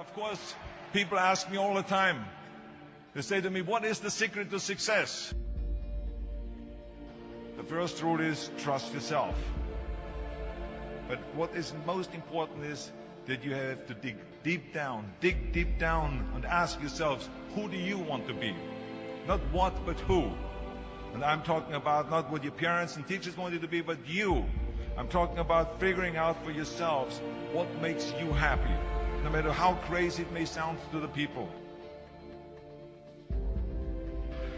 Of course, people ask me all the time. They say to me, what is the secret to success? The first rule is trust yourself. But what is most important is that you have to dig deep down and ask yourselves, who do you want to be? Not what, but who. And I'm talking about not what your parents and teachers want you to be, but you. I'm talking about figuring out for yourselves what makes you happy, no matter how crazy it may sound to the people.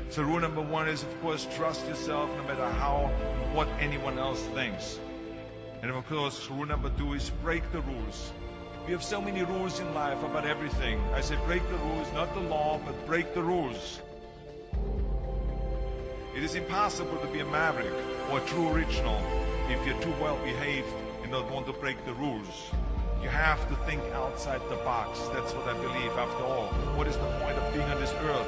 So rule number one is, of course, trust yourself no matter what anyone else thinks. And of course, rule number two is break the rules. We have so many rules in life about everything. I say break the rules, not the law, but break the rules. It is impossible to be a maverick or a true original if you're too well behaved and don't want to break the rules. You have to think outside the box. That's what I believe. After all, what is the point of being on this earth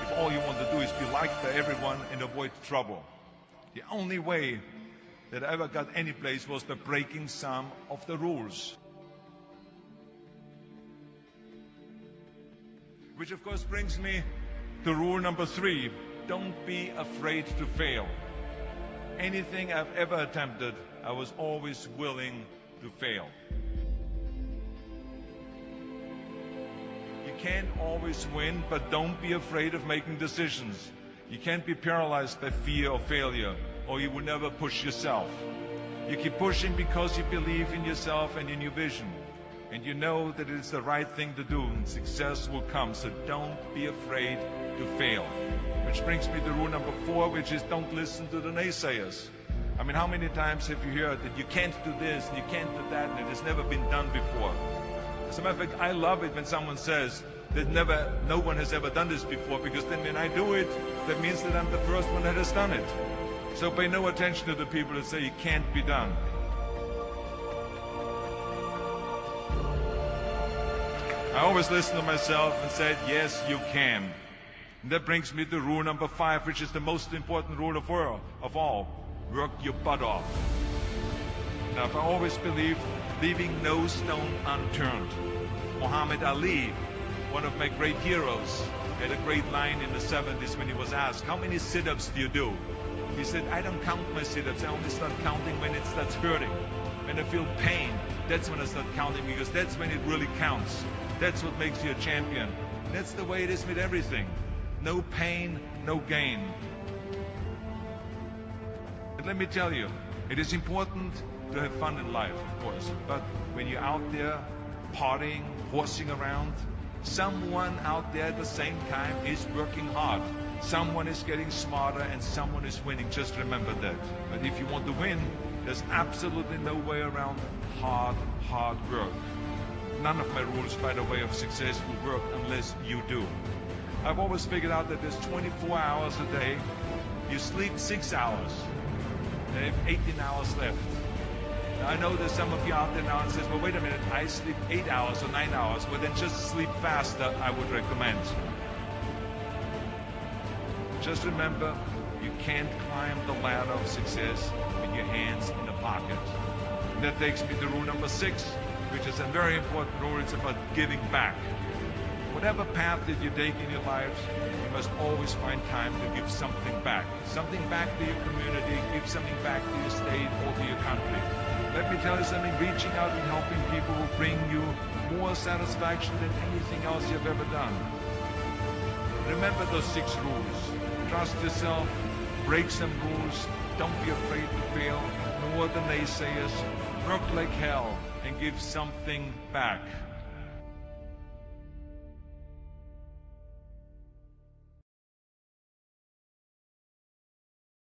if all you want to do is be liked by everyone and avoid trouble? The only way that I ever got any place was by breaking some of the rules. Which of course brings me to rule number three. Don't be afraid to fail. Anything I've ever attempted, I was always willing to fail. You can't always win, but don't be afraid of making decisions. You can't be paralyzed by fear of failure, or you will never push yourself. You keep pushing because you believe in yourself and in your vision. And you know that it's the right thing to do, and success will come. So don't be afraid to fail. Which brings me to rule number four, which is don't listen to the naysayers. I mean, how many times have you heard that you can't do this and you can't do that and it has never been done before? As a matter of fact, I love it when someone says that no one has ever done this before, because then when I do it, that means that I'm the first one that has done it. So pay no attention to the people that say it can't be done. I always listen to myself and said, yes, you can. And that brings me to rule number five, which is the most important rule of all. Work your butt off. Now, I've always believed leaving no stone unturned. Muhammad Ali, one of my great heroes, had a great line in the 70s when he was asked, how many sit-ups do you do? He said, I don't count my sit-ups. I only start counting when it starts hurting. When I feel pain, that's when I start counting, because that's when it really counts. That's what makes you a champion. That's the way it is with everything. No pain, no gain. But let me tell you, it is important to have fun in life, of course. But when you're out there partying, horsing around, someone out there at the same time is working hard. Someone is getting smarter and someone is winning. Just remember that. But if you want to win, there's absolutely no way around hard work. None of my rules, by the way, of success will work unless you do. I've always figured out that there's 24 hours a day. You sleep 6 hours. You have 18 hours left. Now, I know there's some of you out there now and says, well, wait a minute, I sleep 8 hours or 9 hours. Well, then just sleep faster, I would recommend. Just remember, you can't climb the ladder of success with your hands in the pocket. And that takes me to rule number 6, which is a very important rule. It's about giving back. Whatever path that you take in your lives, you must always find time to give something back. Something back to your community, give something back to your state or to your country. Let me tell you something, reaching out and helping people will bring you more satisfaction than anything else you've ever done. Remember those 6 rules. Trust yourself, break some rules, don't be afraid to fail, ignore the naysayers, work like hell, and give something back.